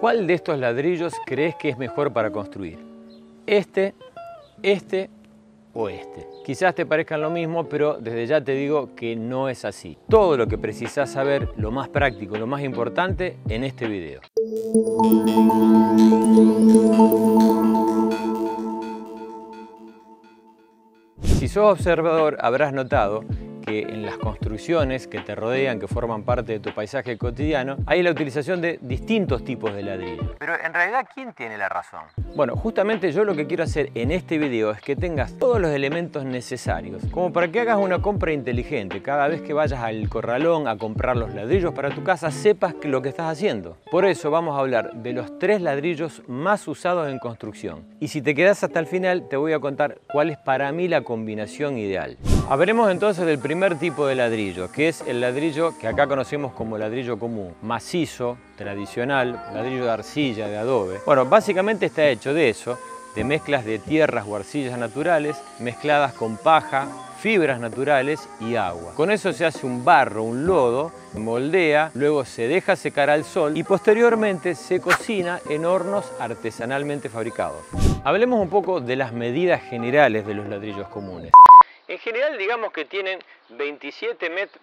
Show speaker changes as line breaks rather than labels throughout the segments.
¿Cuál de estos ladrillos crees que es mejor para construir? ¿Este o este? Quizás te parezcan lo mismo, pero desde ya te digo que no es así. Todo lo que precisas saber, lo más práctico, lo más importante, en este video. Si sos observador, habrás notado que en las construcciones que te rodean, que forman parte de tu paisaje cotidiano, hay la utilización de distintos tipos de ladrillo. Pero en realidad, ¿quién tiene la razón? Bueno, justamente yo lo que quiero hacer en este video es que tengas todos los elementos necesarios, como para que hagas una compra inteligente. Cada vez que vayas al corralón a comprar los ladrillos para tu casa, sepas lo que estás haciendo. Por eso vamos a hablar de los 3 ladrillos más usados en construcción. Y si te quedas hasta el final, te voy a contar cuál es para mí la combinación ideal. Hablemos entonces del primer tipo de ladrillo, que es el ladrillo que acá conocemos como ladrillo común, macizo, tradicional, ladrillo de arcilla, de adobe. Bueno, básicamente está hecho de eso, de mezclas de tierras o arcillas naturales, mezcladas con paja, fibras naturales y agua. Con eso se hace un barro, un lodo, moldea, luego se deja secar al sol y posteriormente se cocina en hornos artesanalmente fabricados. Hablemos un poco de las medidas generales de los ladrillos comunes. En general, digamos que tienen 27 metros.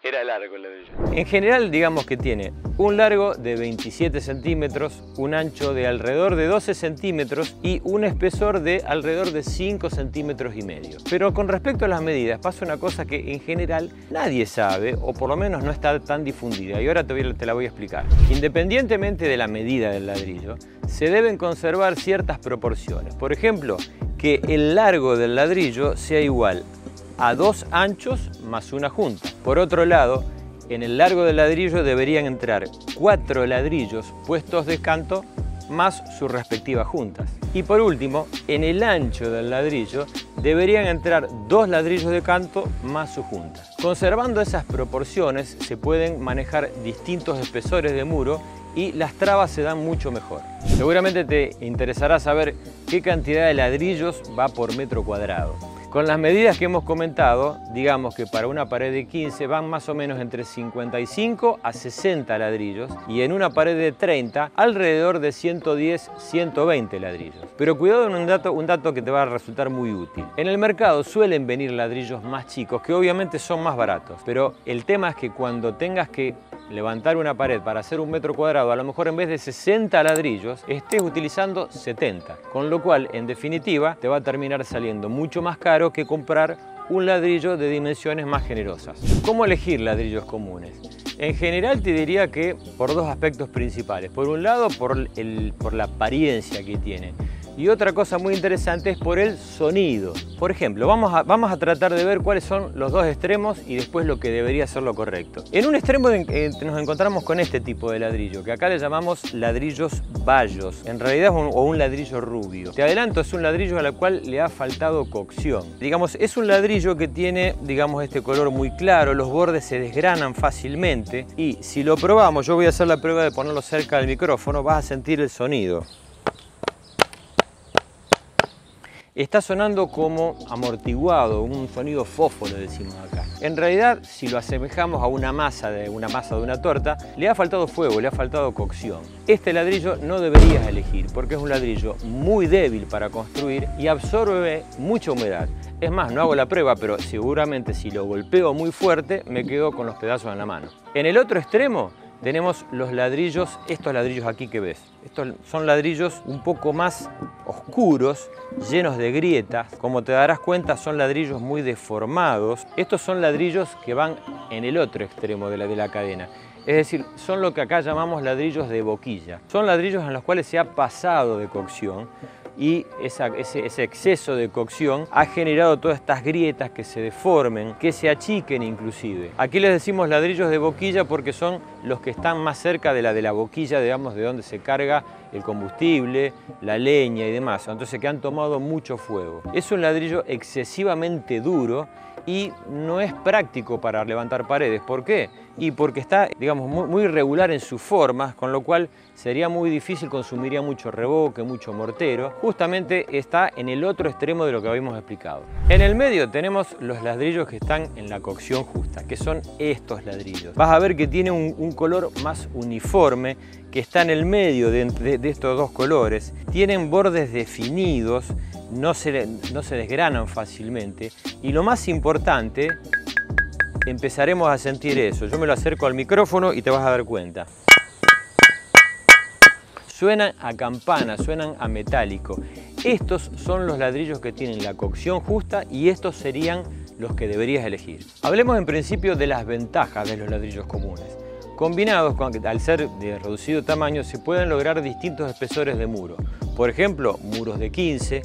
Era largo el ladrillo. En general, digamos que tiene un largo de 27 centímetros, un ancho de alrededor de 12 centímetros y un espesor de alrededor de 5 centímetros y medio. Pero con respecto a las medidas, pasa una cosa que en general nadie sabe, o por lo menos no está tan difundida, y ahora te la voy a explicar. Independientemente de la medida del ladrillo, se deben conservar ciertas proporciones. Por ejemplo, que el largo del ladrillo sea igual a 2 anchos más una junta. Por otro lado, en el largo del ladrillo deberían entrar 4 ladrillos puestos de canto más sus respectivas juntas. Y por último, en el ancho del ladrillo deberían entrar 2 ladrillos de canto más su junta. Conservando esas proporciones se pueden manejar distintos espesores de muro y las trabas se dan mucho mejor. Seguramente te interesará saber qué cantidad de ladrillos va por metro cuadrado. Con las medidas que hemos comentado, digamos que para una pared de 15 van más o menos entre 55 a 60 ladrillos y en una pared de 30 alrededor de 110, 120 ladrillos. Pero cuidado en un dato que te va a resultar muy útil. En el mercado suelen venir ladrillos más chicos que obviamente son más baratos, pero el tema es que cuando tengas que levantar una pared para hacer un metro cuadrado, a lo mejor en vez de 60 ladrillos estés utilizando 70, con lo cual en definitiva te va a terminar saliendo mucho más caro que comprar un ladrillo de dimensiones más generosas. ¿Cómo elegir ladrillos comunes? En general te diría que por 2 aspectos principales. Por un lado, por la apariencia que tiene. Y otra cosa muy interesante es por el sonido. Por ejemplo, vamos a tratar de ver cuáles son los 2 extremos y después lo que debería ser lo correcto. En un extremo nos encontramos con este tipo de ladrillo, que acá le llamamos ladrillos bayos. En realidad es un ladrillo rubio. Te adelanto, es un ladrillo al cual le ha faltado cocción. Digamos, es un ladrillo que tiene, digamos, este color muy claro, los bordes se desgranan fácilmente y si lo probamos, yo voy a hacer la prueba de ponerlo cerca del micrófono, vas a sentir el sonido. Está sonando como amortiguado, un sonido fofo, lo decimos acá. En realidad, si lo asemejamos a una masa de una torta, le ha faltado fuego, le ha faltado cocción. Este ladrillo no deberías elegir porque es un ladrillo muy débil para construir y absorbe mucha humedad. Es más, no hago la prueba, pero seguramente si lo golpeo muy fuerte, me quedo con los pedazos en la mano. En el otro extremo, tenemos los ladrillos, estos ladrillos aquí que ves. Estos son ladrillos un poco más oscuros, llenos de grietas. Como te darás cuenta, son ladrillos muy deformados. Estos son ladrillos que van en el otro extremo de la cadena. Es decir, son lo que acá llamamos ladrillos de boquilla. Son ladrillos en los cuales se ha pasado de cocción y ese exceso de cocción ha generado todas estas grietas que se deformen, que se achiquen inclusive. Aquí les decimos ladrillos de boquilla porque son los que están más cerca de la boquilla, digamos, de donde se carga el combustible, la leña y demás, entonces que han tomado mucho fuego. Es un ladrillo excesivamente duro y no es práctico para levantar paredes. ¿Por qué? Y porque está, digamos, muy irregular en sus formas, con lo cual sería muy difícil, consumiría mucho reboque, mucho mortero. Justamente está en el otro extremo de lo que habíamos explicado. En el medio tenemos los ladrillos que están en la cocción justa, que son estos ladrillos. Vas a ver que tiene un color más uniforme, que está en el medio de estos dos colores. Tienen bordes definidos, no se desgranan fácilmente. Y lo más importante, empezaremos a sentir eso. Yo me lo acerco al micrófono y te vas a dar cuenta. Suenan a campana, suenan a metálico. Estos son los ladrillos que tienen la cocción justa y estos serían los que deberías elegir. Hablemos en principio de las ventajas de los ladrillos comunes. Combinados, al ser de reducido tamaño, se pueden lograr distintos espesores de muro. Por ejemplo, muros de 15,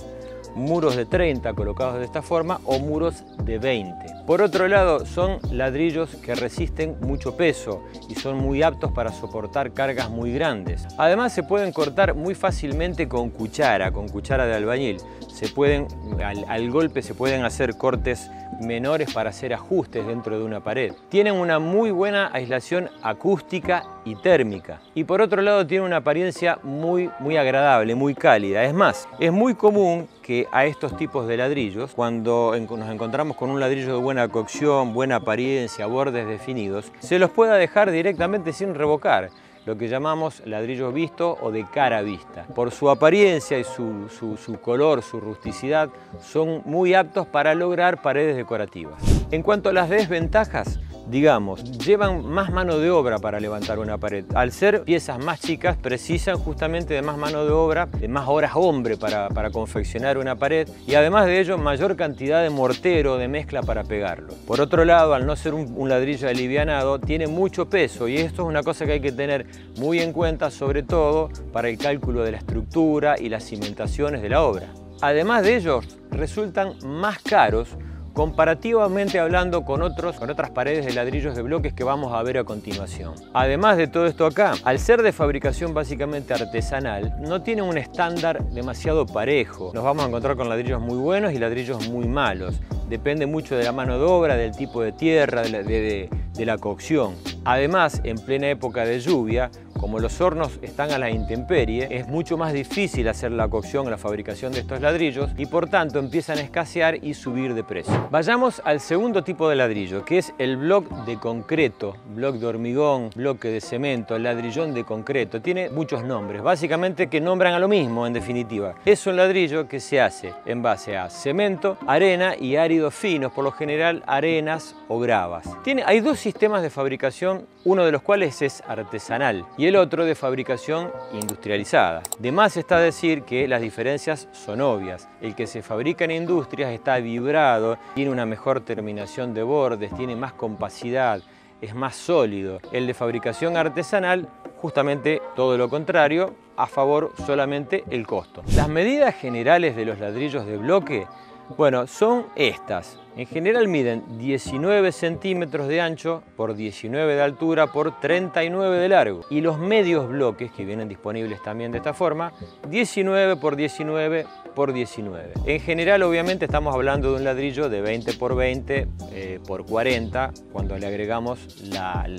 muros de 30 colocados de esta forma o muros de 20. Por otro lado, son ladrillos que resisten mucho peso y son muy aptos para soportar cargas muy grandes. Además, se pueden cortar muy fácilmente con cuchara de albañil. Al golpe se pueden hacer cortes menores para hacer ajustes dentro de una pared. Tienen una muy buena aislación acústica y térmica. Y por otro lado tienen una apariencia muy agradable, muy cálida. Es más, es muy común que a estos tipos de ladrillos, cuando nos encontramos con un ladrillo de buena cocción, buena apariencia, bordes definidos, se los pueda dejar directamente sin revocar, lo que llamamos ladrillo visto o de cara vista. Por su apariencia y su color, su rusticidad, son muy aptos para lograr paredes decorativas. En cuanto a las desventajas, digamos, llevan más mano de obra para levantar una pared. Al ser piezas más chicas, precisan justamente de más mano de obra, de más horas hombre para confeccionar una pared y además de ello, mayor cantidad de mortero, de mezcla para pegarlo. Por otro lado, al no ser un ladrillo alivianado, tiene mucho peso y esto es una cosa que hay que tener muy en cuenta, sobre todo para el cálculo de la estructura y las cimentaciones de la obra. Además de ellos, resultan más caros comparativamente hablando con otras paredes de ladrillos de bloques que vamos a ver a continuación. Además de todo esto acá, al ser de fabricación básicamente artesanal, no tiene un estándar demasiado parejo. Nos vamos a encontrar con ladrillos muy buenos y ladrillos muy malos. Depende mucho de la mano de obra, del tipo de tierra, de la cocción. Además, en plena época de lluvia, como los hornos están a la intemperie, es mucho más difícil hacer la cocción, la fabricación de estos ladrillos y por tanto empiezan a escasear y subir de precio. Vayamos al segundo tipo de ladrillo, que es el bloque de concreto, bloque de hormigón, bloque de cemento, ladrillón de concreto. Tiene muchos nombres, básicamente que nombran a lo mismo en definitiva. Es un ladrillo que se hace en base a cemento, arena y áridos finos, por lo general arenas o gravas. Hay dos sistemas de fabricación, uno de los cuales es artesanal y el otro de fabricación industrializada. De más está decir que las diferencias son obvias. El que se fabrica en industrias está vibrado, tiene una mejor terminación de bordes, tiene más compacidad, es más sólido. El de fabricación artesanal, justamente todo lo contrario, a favor solamente el costo. Las medidas generales de los ladrillos de bloque, bueno, son estas. En general miden 19 centímetros de ancho por 19 de altura por 39 de largo. Y los medios bloques, que vienen disponibles también de esta forma, 19 por 19 por 19. En general, obviamente, estamos hablando de un ladrillo de 20 por 20 por 40 cuando le agregamos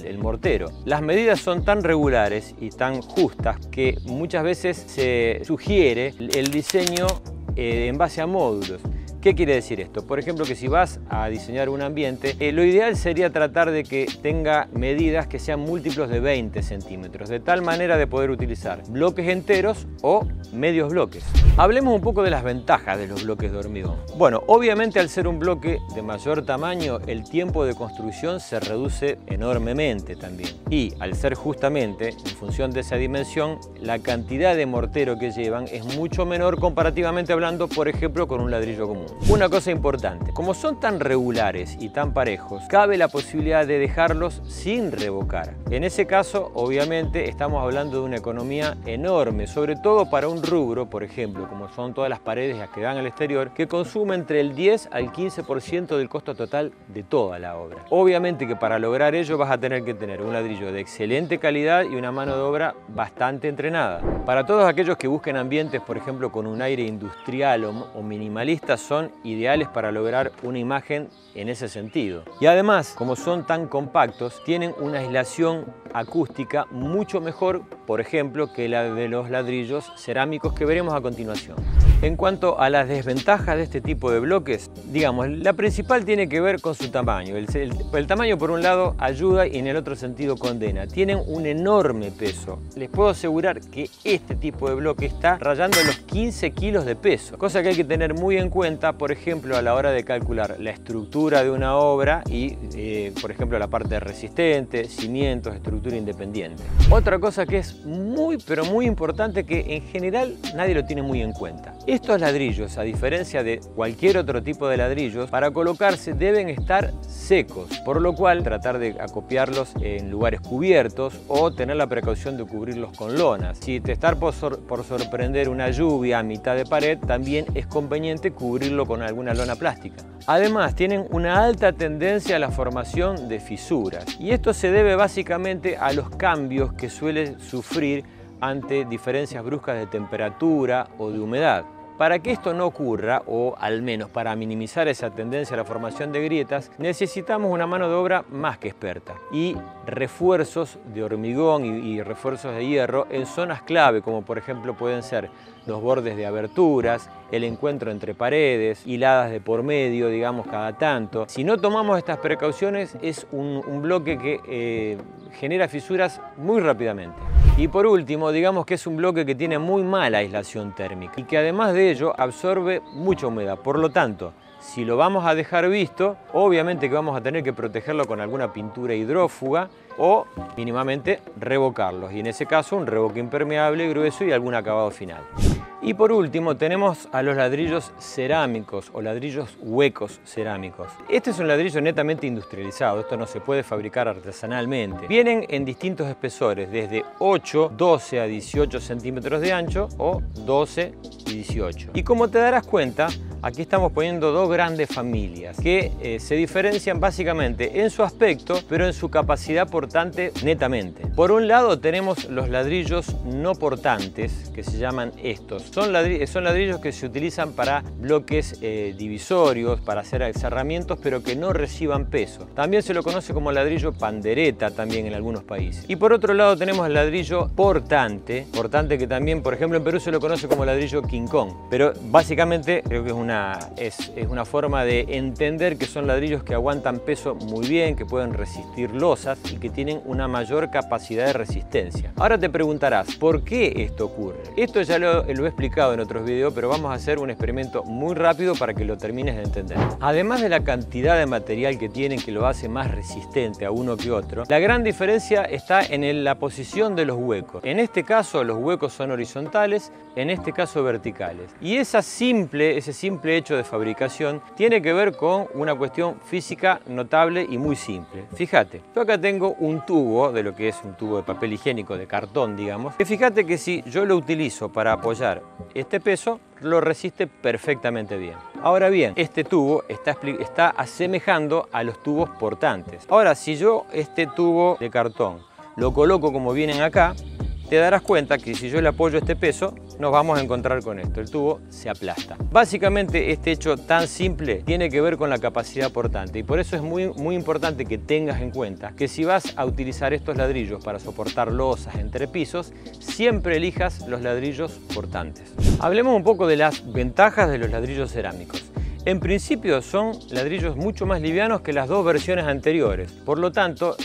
el mortero. Las medidas son tan regulares y tan justas que muchas veces se sugiere el diseño en base a módulos. ¿Qué quiere decir esto? Por ejemplo, que si vas a diseñar un ambiente, lo ideal sería tratar de que tenga medidas que sean múltiplos de 20 centímetros, de tal manera de poder utilizar bloques enteros o medios bloques. Hablemos un poco de las ventajas de los bloques de hormigón. Bueno, obviamente al ser un bloque de mayor tamaño, el tiempo de construcción se reduce enormemente también. Y al ser justamente, en función de esa dimensión, la cantidad de mortero que llevan es mucho menor comparativamente hablando, por ejemplo, con un ladrillo común. Una cosa importante, como son tan regulares y tan parejos, cabe la posibilidad de dejarlos sin revocar. En ese caso, obviamente, estamos hablando de una economía enorme, sobre todo para un rubro, por ejemplo, como son todas las paredes que dan al exterior, que consume entre el 10 al 15% del costo total de toda la obra. Obviamente que para lograr ello vas a tener que tener un ladrillo de excelente calidad y una mano de obra bastante entrenada. Para todos aquellos que busquen ambientes, por ejemplo, con un aire industrial o minimalista, son son ideales para lograr una imagen en ese sentido. Y además, como son tan compactos, tienen una aislación acústica mucho mejor, por ejemplo, que la de los ladrillos cerámicos que veremos a continuación. En cuanto a las desventajas de este tipo de bloques, digamos, la principal tiene que ver con su tamaño. El tamaño, por un lado, ayuda y en el otro sentido condena. Tienen un enorme peso. Les puedo asegurar que este tipo de bloque está rayando los 15 kilos de peso, cosa que hay que tener muy en cuenta, por ejemplo, a la hora de calcular la estructura de una obra y, por ejemplo, la parte resistente, cimientos, estructura independiente. Otra cosa que es muy, pero muy importante, que en general nadie lo tiene muy en cuenta. Estos ladrillos, a diferencia de cualquier otro tipo de ladrillos, para colocarse deben estar secos, por lo cual tratar de acopiarlos en lugares cubiertos o tener la precaución de cubrirlos con lonas. Si te está por sorprender una lluvia a mitad de pared, también es conveniente cubrirlo con alguna lona plástica. Además, tienen una alta tendencia a la formación de fisuras, y esto se debe básicamente a los cambios que suelen sufrir ante diferencias bruscas de temperatura o de humedad. Para que esto no ocurra, o al menos para minimizar esa tendencia a la formación de grietas, necesitamos una mano de obra más que experta y refuerzos de hormigón y refuerzos de hierro en zonas clave, como por ejemplo pueden ser los bordes de aberturas, el encuentro entre paredes, hiladas de por medio, digamos, cada tanto. Si no tomamos estas precauciones, es un bloque que genera fisuras muy rápidamente. Y por último, digamos que es un bloque que tiene muy mala aislación térmica y que además de ello absorbe mucha humedad. Por lo tanto, si lo vamos a dejar visto, obviamente que vamos a tener que protegerlo con alguna pintura hidrófuga o mínimamente revocarlos. Y en ese caso un revoque impermeable, grueso y algún acabado final. Y por último tenemos a los ladrillos cerámicos o ladrillos huecos cerámicos. Este es un ladrillo netamente industrializado, esto no se puede fabricar artesanalmente. Vienen en distintos espesores, desde 8, 12 a 18 centímetros de ancho o 12 y 18. Y como te darás cuenta, aquí estamos poniendo dos grandes familias que se diferencian básicamente en su aspecto, pero en su capacidad portante netamente. Por un lado tenemos los ladrillos no portantes, que se llaman estos. Son ladrillos que se utilizan para bloques divisorios, para hacer cerramientos, pero que no reciban peso. También se lo conoce como ladrillo pandereta también en algunos países. Y por otro lado tenemos el ladrillo portante que también, por ejemplo, en Perú se lo conoce como ladrillo King Kong. Pero básicamente creo que es una forma de entender que son ladrillos que aguantan peso muy bien, que pueden resistir losas y que tienen una mayor capacidad de resistencia. Ahora te preguntarás, ¿por qué esto ocurre? Esto ya lo he explicado en otros videos, pero vamos a hacer un experimento muy rápido para que lo termines de entender. Además de la cantidad de material que tienen, que lo hace más resistente a uno que otro, la gran diferencia está en la posición de los huecos. En este caso los huecos son horizontales, en este caso verticales. Y ese simple hecho de fabricación tiene que ver con una cuestión física notable y muy simple. Fíjate, yo acá tengo un tubo, de lo que es un tubo de papel higiénico, de cartón, digamos. Y fíjate que si yo lo utilizo para apoyar este peso, lo resiste perfectamente bien. Ahora bien, este tubo está asemejando a los tubos portantes. Ahora, si yo este tubo de cartón lo coloco como vienen acá, te darás cuenta que si yo le apoyo este peso, nos vamos a encontrar con esto, el tubo se aplasta. Básicamente este hecho tan simple tiene que ver con la capacidad portante y por eso es muy importante que tengas en cuenta que si vas a utilizar estos ladrillos para soportar losas entre pisos, siempre elijas los ladrillos portantes. Hablemos un poco de las ventajas de los ladrillos cerámicos. En principio son ladrillos mucho más livianos que las dos versiones anteriores, por lo tanto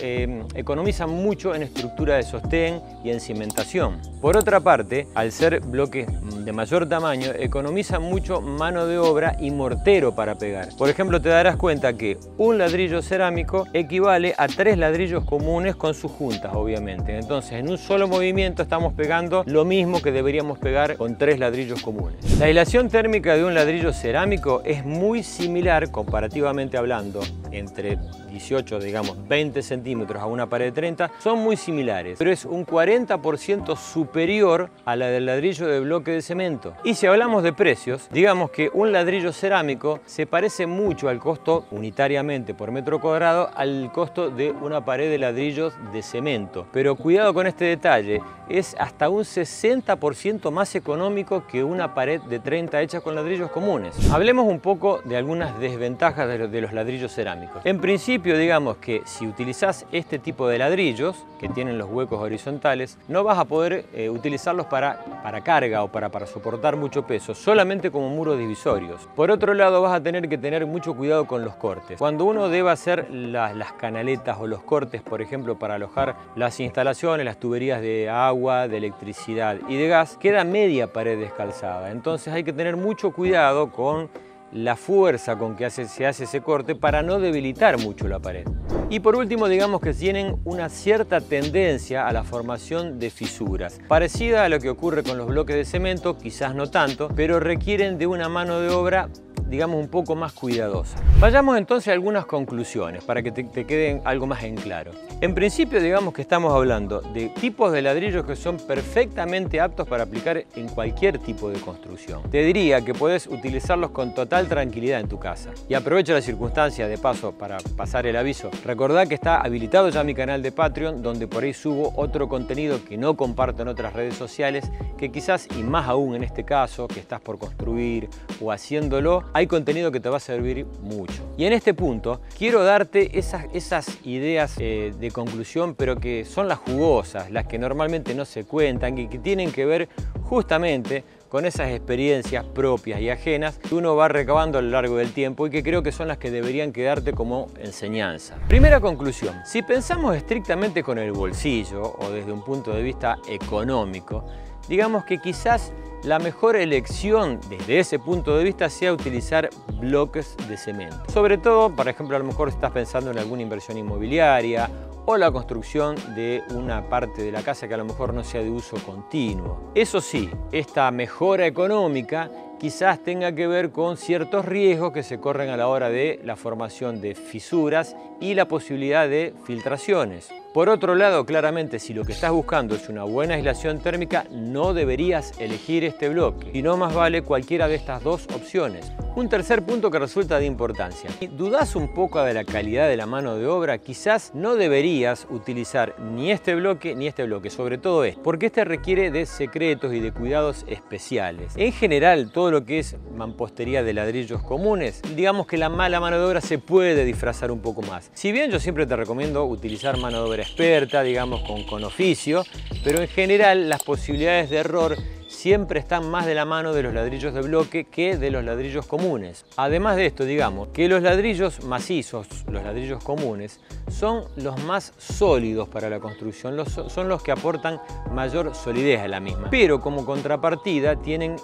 economizan mucho en estructura de sostén y en cimentación. Por otra parte, al ser bloques de mayor tamaño, economizan mucho mano de obra y mortero para pegar. Por ejemplo, te darás cuenta que un ladrillo cerámico equivale a 3 ladrillos comunes con sus juntas, obviamente. Entonces, en un solo movimiento estamos pegando lo mismo que deberíamos pegar con 3 ladrillos comunes. La aislación térmica de un ladrillo cerámico es muy similar, comparativamente hablando, entre 18, digamos 20 centímetros a una pared de 30, son muy similares, pero es un 40% superior a la del ladrillo de bloque de cemento. Y si hablamos de precios, digamos que un ladrillo cerámico se parece mucho al costo unitariamente por metro cuadrado al costo de una pared de ladrillos de cemento. Pero cuidado con este detalle, es hasta un 60% más económico que una pared de 30 hecha con ladrillos comunes. Hablemos un poco de algunas desventajas de los ladrillos cerámicos. En principio, digamos que si utilizás este tipo de ladrillos, que tienen los huecos horizontales, no vas a poder utilizarlos para carga o para soportar mucho peso, solamente como muros divisorios. Por otro lado, vas a tener que tener mucho cuidado con los cortes. Cuando uno deba hacer las canaletas o los cortes, por ejemplo, para alojar las instalaciones, las tuberías de agua, de electricidad y de gas, queda media pared descalzada. Entonces hay que tener mucho cuidado con la fuerza con que se hace ese corte para no debilitar mucho la pared. Y por último, digamos que tienen una cierta tendencia a la formación de fisuras, parecida a lo que ocurre con los bloques de cemento, quizás no tanto, pero requieren de una mano de obra, digamos, un poco más cuidadosa. Vayamos entonces a algunas conclusiones para que te queden algo más en claro. En principio, digamos que estamos hablando de tipos de ladrillos que son perfectamente aptos para aplicar en cualquier tipo de construcción. Te diría que puedes utilizarlos con total tranquilidad en tu casa. Y aprovecho la circunstancia de paso para pasar el aviso. Recordá que está habilitado ya mi canal de Patreon, donde por ahí subo otro contenido que no comparto en otras redes sociales, que quizás, y más aún en este caso, que estás por construir o haciéndolo, hay contenido que te va a servir mucho. Y en este punto quiero darte esas ideas de conclusión, pero que son las jugosas, las que normalmente no se cuentan y que tienen que ver justamente con esas experiencias propias y ajenas que uno va recabando a lo largo del tiempo y que creo que son las que deberían quedarte como enseñanza. Primera conclusión, si pensamos estrictamente con el bolsillo o desde un punto de vista económico, digamos que quizás la mejor elección desde ese punto de vista sea utilizar bloques de cemento. Sobre todo, por ejemplo, a lo mejor estás pensando en alguna inversión inmobiliaria o la construcción de una parte de la casa que a lo mejor no sea de uso continuo. Eso sí, esta mejora económica quizás tenga que ver con ciertos riesgos que se corren a la hora de la formación de fisuras y la posibilidad de filtraciones. Por otro lado, claramente, si lo que estás buscando es una buena aislación térmica, no deberías elegir este bloque, y no más vale cualquiera de estas dos opciones. Un tercer punto que resulta de importancia. Si dudás un poco de la calidad de la mano de obra, quizás no deberías utilizar ni este bloque ni este bloque, sobre todo este, porque este requiere de secretos y de cuidados especiales. En general, todo lo que es mampostería de ladrillos comunes, digamos que la mala mano de obra se puede disfrazar un poco más. Si bien yo siempre te recomiendo utilizar mano de obra experta, digamos con oficio, pero en general las posibilidades de error siempre están más de la mano de los ladrillos de bloque que de los ladrillos comunes. Además de esto, digamos que los ladrillos macizos, los ladrillos comunes, son los más sólidos para la construcción, son los que aportan mayor solidez a la misma. Pero como contrapartida tienen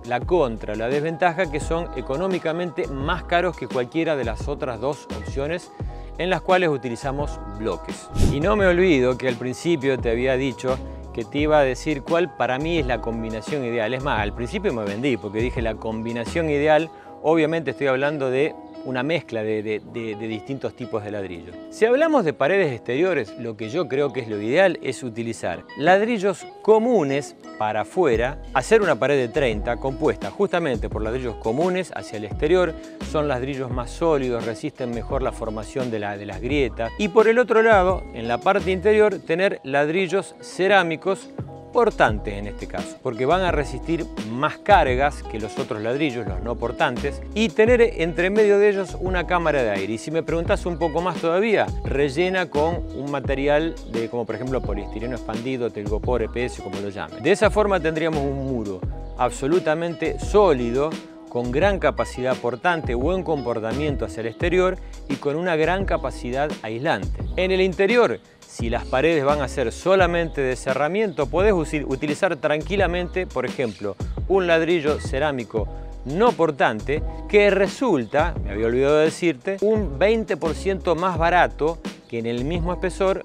la desventaja que son económicamente más caros que cualquiera de las otras dos opciones en las cuales utilizamos bloques. Y no me olvido que al principio te había dicho que te iba a decir cuál para mí es la combinación ideal. Es más, al principio me vendí porque dije la combinación ideal, obviamente estoy hablando de una mezcla de distintos tipos de ladrillos. Si hablamos de paredes exteriores, lo que yo creo que es lo ideal es utilizar ladrillos comunes para afuera, hacer una pared de 30 compuesta justamente por ladrillos comunes hacia el exterior, son ladrillos más sólidos, resisten mejor la formación de las grietas, y por el otro lado, en la parte interior, tener ladrillos cerámicos portantes en este caso, porque van a resistir más cargas que los otros ladrillos, los no portantes, y tener entre medio de ellos una cámara de aire. Y si me preguntas un poco más todavía, rellena con un material como por ejemplo poliestireno expandido, telgopor, EPS, como lo llamen. De esa forma tendríamos un muro absolutamente sólido, con gran capacidad portante, buen comportamiento hacia el exterior y con una gran capacidad aislante. En el interior, si las paredes van a ser solamente de cerramiento, podés utilizar tranquilamente, por ejemplo, un ladrillo cerámico no portante que resulta, me había olvidado de decirte, un 20% más barato que en el mismo espesor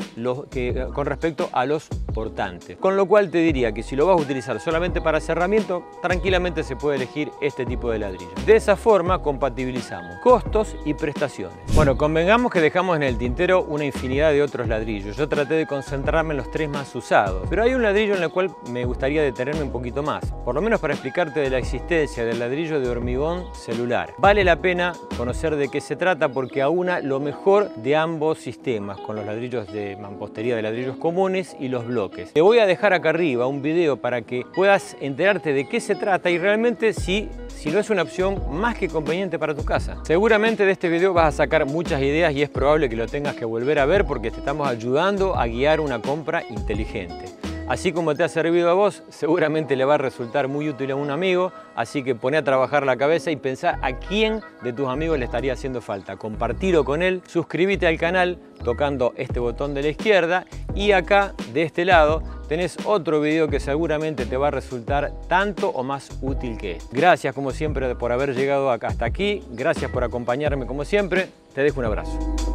con respecto a los portantes. Con lo cual te diría que si lo vas a utilizar solamente para cerramiento, tranquilamente se puede elegir este tipo de ladrillo. De esa forma compatibilizamos costos y prestaciones. Bueno, convengamos que dejamos en el tintero una infinidad de otros ladrillos. Yo traté de concentrarme en los 3 más usados, pero hay un ladrillo en el cual me gustaría detenerme un poquito más, por lo menos para explicarte de la existencia del ladrillo de hormigón celular. Vale la pena conocer de qué se trata porque aúna lo mejor de ambos sistemas, con los ladrillos de mampostería de ladrillos comunes y los bloques. Te voy a dejar acá arriba un video para que puedas enterarte de qué se trata y realmente si no es una opción más que conveniente para tu casa. Seguramente de este video vas a sacar muchas ideas y es probable que lo tengas que volver a ver porque te estamos ayudando a guiar una compra inteligente. Así como te ha servido a vos, seguramente le va a resultar muy útil a un amigo, así que poné a trabajar la cabeza y pensá a quién de tus amigos le estaría haciendo falta. Compartilo con él, suscríbete al canal tocando este botón de la izquierda y acá de este lado tenés otro video que seguramente te va a resultar tanto o más útil que este. Gracias como siempre por haber llegado hasta aquí, gracias por acompañarme como siempre, te dejo un abrazo.